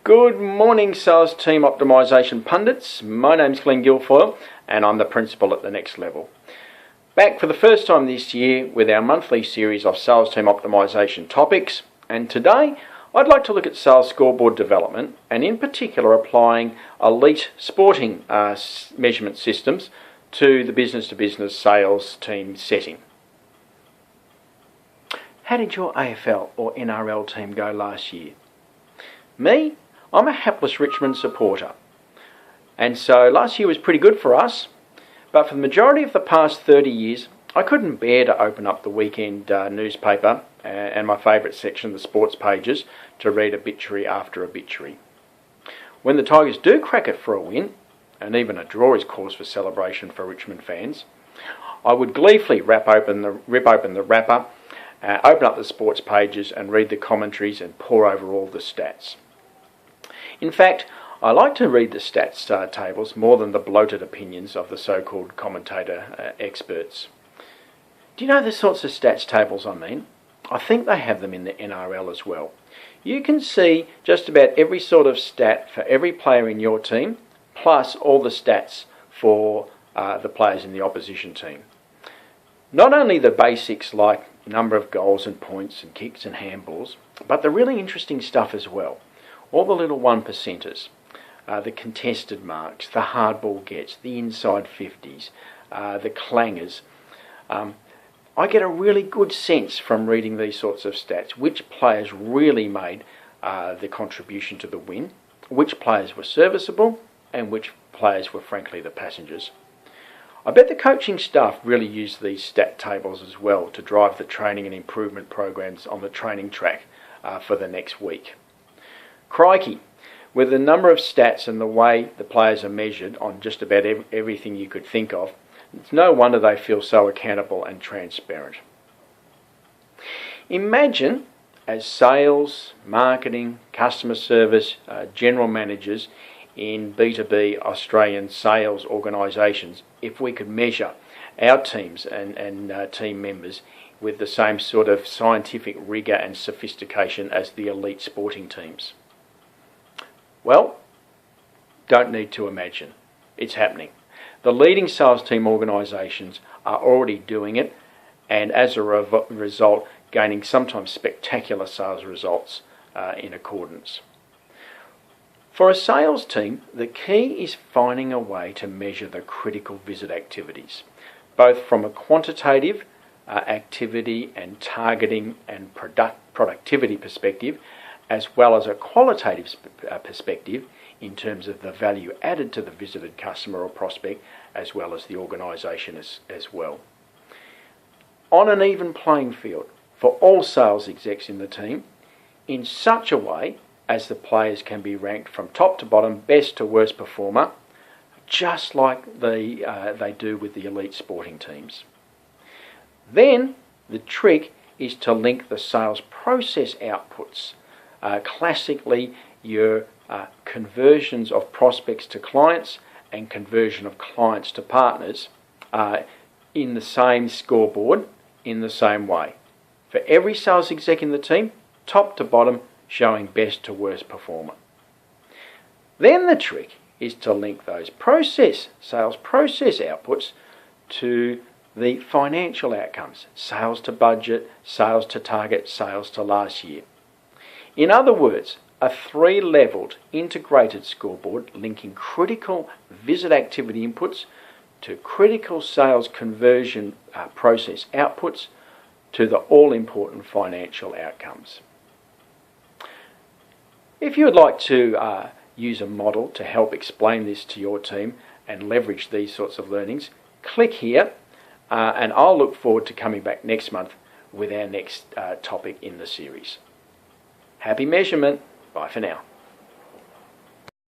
Good morning, sales team optimization pundits. My name's Glenn Guilfoyle and I'm the principal at the Next Level. Back for the first time this year with our monthly series of sales team optimization topics, and today I'd like to look at sales scoreboard development and in particular applying elite sporting measurement systems to the business-to-business sales team setting. How did your AFL or NRL team go last year? Me? I'm a hapless Richmond supporter, and so last year was pretty good for us, but for the majority of the past 30 years I couldn't bear to open up the weekend newspaper and my favourite section, the sports pages, to read obituary after obituary. When the Tigers do crack it for a win, and even a draw is cause for celebration for Richmond fans, I would gleefully rip open the wrapper, open up the sports pages and read the commentaries and pore over all the stats. In fact, I like to read the stats tables more than the bloated opinions of the so-called commentator experts. Do you know the sorts of stats tables I mean? I think they have them in the NRL as well. You can see just about every sort of stat for every player in your team, plus all the stats for the players in the opposition team. Not only the basics like number of goals and points and kicks and handballs, but the really interesting stuff as well. All the little 1%ers, the contested marks, the hardball gets, the inside 50s, the clangers. I get a really good sense from reading these sorts of stats which players really made the contribution to the win, which players were serviceable, and which players were frankly the passengers. I bet the coaching staff really use these stat tables as well to drive the training and improvement programs on the training track for the next week. Crikey, with the number of stats and the way the players are measured on just about everything you could think of, it's no wonder they feel so accountable and transparent. Imagine as sales, marketing, customer service, general managers in B2B Australian sales organisations, if we could measure our teams and team members with the same sort of scientific rigour and sophistication as the elite sporting teams. Well, don't need to imagine. It's happening. The leading sales team organisations are already doing it, and as a result, gaining sometimes spectacular sales results in accordance. For a sales team, the key is finding a way to measure the critical visit activities, both from a quantitative activity and targeting and productivity perspective, as well as a qualitative perspective in terms of the value added to the visited customer or prospect, as well as the organisation as well. On an even playing field for all sales execs in the team, in such a way as the players can be ranked from top to bottom, best to worst performer, just like they do with the elite sporting teams. Then the trick is to link the sales process outputs, classically your conversions of prospects to clients and conversion of clients to partners, in the same scoreboard, in the same way. For every sales exec in the team, top to bottom, showing best to worst performer. Then the trick is to link those sales process outputs to the financial outcomes, sales to budget, sales to target, sales to last year. In other words, a three-levelled integrated scoreboard linking critical visit activity inputs to critical sales conversion process outputs to the all-important financial outcomes. If you would like to use a model to help explain this to your team and leverage these sorts of learnings, click here and I'll look forward to coming back next month with our next topic in the series. Happy measurement. Bye for now.